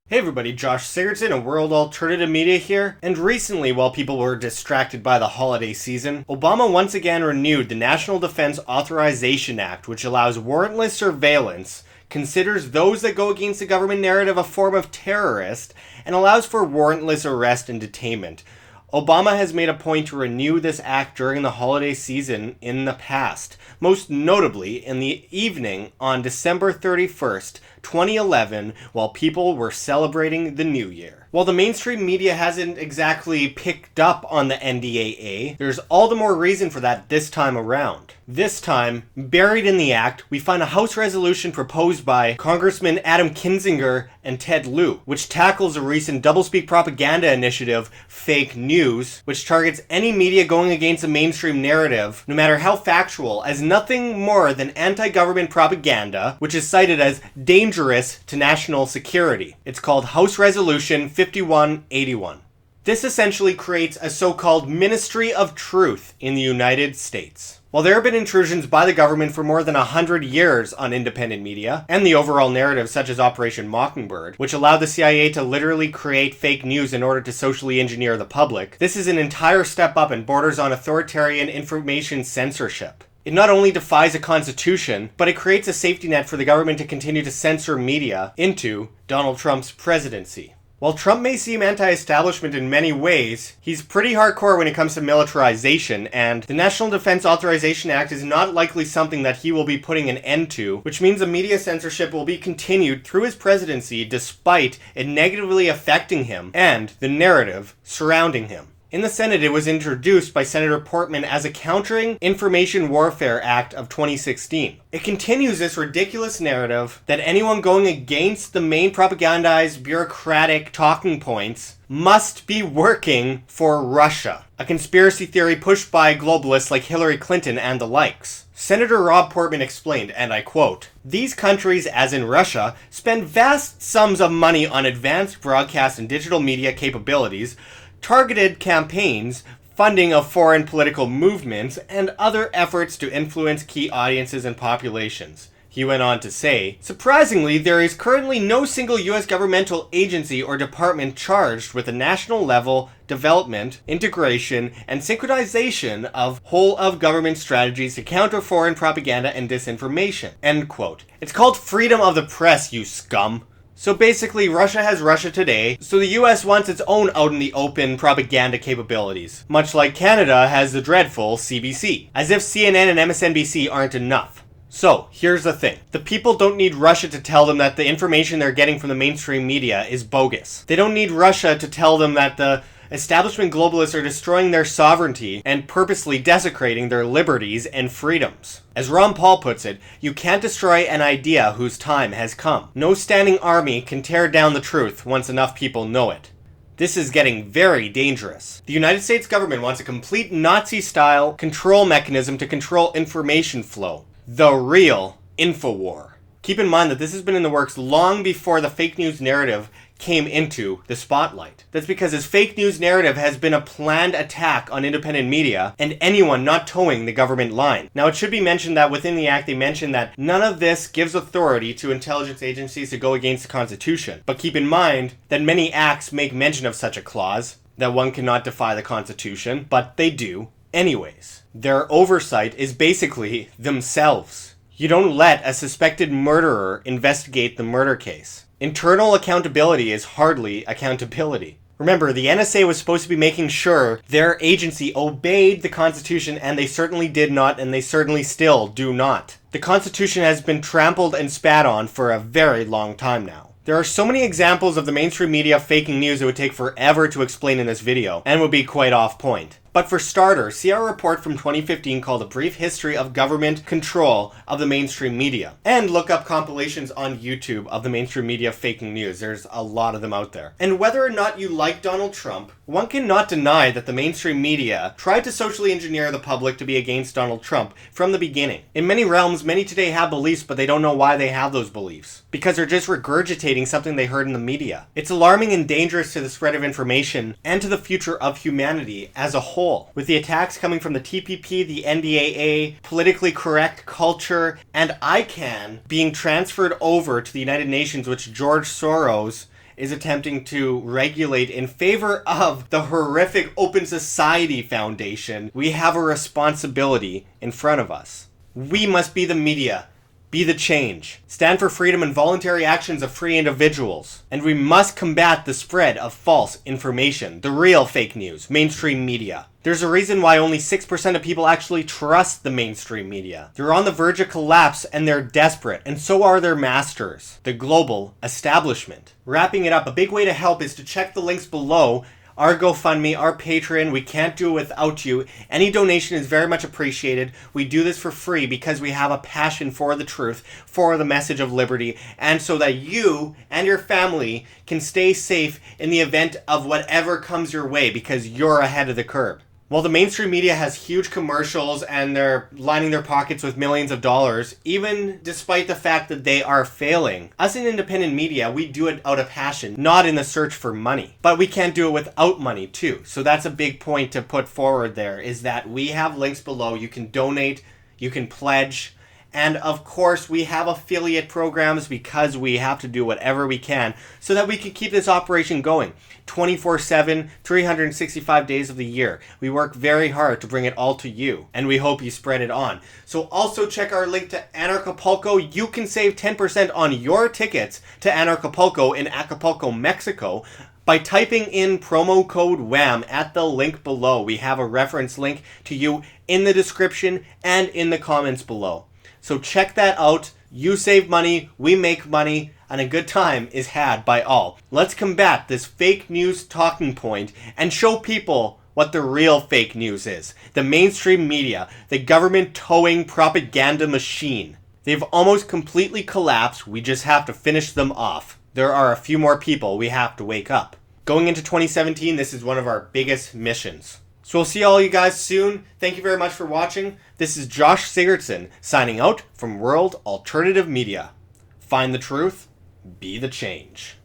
Hey everybody, Josh Sigurdson of World Alternative Media here. And recently, while people were distracted by the holiday season, Obama once again renewed the National Defense Authorization Act, which allows warrantless surveillance, considers those that go against the government narrative a form of terrorist, and allows for warrantless arrest and detainment. Obama has made a point to renew this act during the holiday season in the past, most notably in the evening on December 31st, 2011, while people were celebrating the New Year. While the mainstream media hasn't exactly picked up on the NDAA, there's all the more reason for that this time around. This time, buried in the act, we find a House resolution proposed by Congressman Adam Kinzinger and Ted Lieu, which tackles a recent doublespeak propaganda initiative, fake news, which targets any media going against the mainstream narrative, no matter how factual, as nothing more than anti-government propaganda, which is cited as dangerous to national security. It's called House Resolution 5181. This essentially creates a so-called Ministry of Truth in the United States. While there have been intrusions by the government for more than 100 years on independent media, and the overall narrative such as Operation Mockingbird, which allowed the CIA to literally create fake news in order to socially engineer the public, this is an entire step up and borders on authoritarian information censorship. It not only defies a constitution, but it creates a safety net for the government to continue to censor media into Donald Trump's presidency. While Trump may seem anti-establishment in many ways, he's pretty hardcore when it comes to militarization, and the National Defense Authorization Act is not likely something that he will be putting an end to, which means the media censorship will be continued through his presidency despite it negatively affecting him and the narrative surrounding him. In the Senate, it was introduced by Senator Portman as a Countering Information Warfare Act of 2016. It continues this ridiculous narrative that anyone going against the main propagandized bureaucratic talking points must be working for Russia, a conspiracy theory pushed by globalists like Hillary Clinton and the likes. Senator Rob Portman explained, and I quote, "These countries, as in Russia, spend vast sums of money on advanced broadcast and digital media capabilities, targeted campaigns, funding of foreign political movements, and other efforts to influence key audiences and populations." He went on to say, "Surprisingly, there is currently no single U.S. governmental agency or department charged with the national level development, integration, and synchronization of whole-of-government strategies to counter foreign propaganda and disinformation." End quote. It's called freedom of the press, you scum. So basically, Russia has Russia today, so the US wants its own out-in-the-open propaganda capabilities. Much like Canada has the dreadful CBC. As if CNN and MSNBC aren't enough. So, here's the thing. The people don't need Russia to tell them that the information they're getting from the mainstream media is bogus. They don't need Russia to tell them that the establishment globalists are destroying their sovereignty and purposely desecrating their liberties and freedoms. As Ron Paul puts it, you can't destroy an idea whose time has come. No standing army can tear down the truth once enough people know it. This is getting very dangerous. The United States government wants a complete Nazi-style control mechanism to control information flow. The real Infowar. Keep in mind that this has been in the works long before the fake news narrative came into the spotlight. That's because his fake news narrative has been a planned attack on independent media and anyone not towing the government line. Now, it should be mentioned that within the act they mention that none of this gives authority to intelligence agencies to go against the Constitution. But keep in mind that many acts make mention of such a clause, that one cannot defy the Constitution, but they do anyways. Their oversight is basically themselves. You don't let a suspected murderer investigate the murder case. Internal accountability is hardly accountability. Remember, the NSA was supposed to be making sure their agency obeyed the Constitution, and they certainly did not, and they certainly still do not. The Constitution has been trampled and spat on for a very long time now. There are so many examples of the mainstream media faking news it would take forever to explain in this video, and would be quite off point. But for starters, see our report from 2015 called A Brief History of Government Control of the Mainstream Media. And look up compilations on YouTube of the mainstream media faking news. There's a lot of them out there. And whether or not you like Donald Trump, one cannot deny that the mainstream media tried to socially engineer the public to be against Donald Trump from the beginning. In many realms, many today have beliefs, but they don't know why they have those beliefs. Because they're just regurgitating something they heard in the media. It's alarming and dangerous to the spread of information and to the future of humanity as a whole. With the attacks coming from the TPP, the NDAA, politically correct culture, and ICANN being transferred over to the United Nations, which George Soros is attempting to regulate in favor of the horrific Open Society Foundation, we have a responsibility in front of us. We must be the media. Be the change. Stand for freedom and voluntary actions of free individuals. And we must combat the spread of false information, the real fake news, mainstream media. There's a reason why only 6% of people actually trust the mainstream media. They're on the verge of collapse and they're desperate, and so are their masters, the global establishment. Wrapping it up, a big way to help is to check the links below. Our GoFundMe, our Patreon, we can't do it without you. Any donation is very much appreciated. We do this for free because we have a passion for the truth, for the message of liberty, and so that you and your family can stay safe in the event of whatever comes your way because you're ahead of the curve. While the mainstream media has huge commercials and they're lining their pockets with millions of dollars, even despite the fact that they are failing, us in independent media, we do it out of passion, not in the search for money. But we can't do it without money too. So that's a big point to put forward there, is that we have links below. You can donate, you can pledge, and of course we have affiliate programs because we have to do whatever we can so that we can keep this operation going 24/7, 365 days of the year. We work very hard to bring it all to you, and we hope you spread it on. So also check our link to Anarchapulco. You can save 10% on your tickets to Anarchapulco in Acapulco, Mexico, by typing in promo code WHAM at the link below. We have a reference link to you in the description and in the comments below. So check that out. You save money, we make money, and a good time is had by all. Let's combat this fake news talking point and show people what the real fake news is. The mainstream media, the government towing propaganda machine. They've almost completely collapsed. We just have to finish them off. There are a few more people we have to wake up. Going into 2017, this is one of our biggest missions. So we'll see all you guys soon. Thank you very much for watching. This is Josh Sigurdson signing out from World Alternative Media. Find the truth, be the change.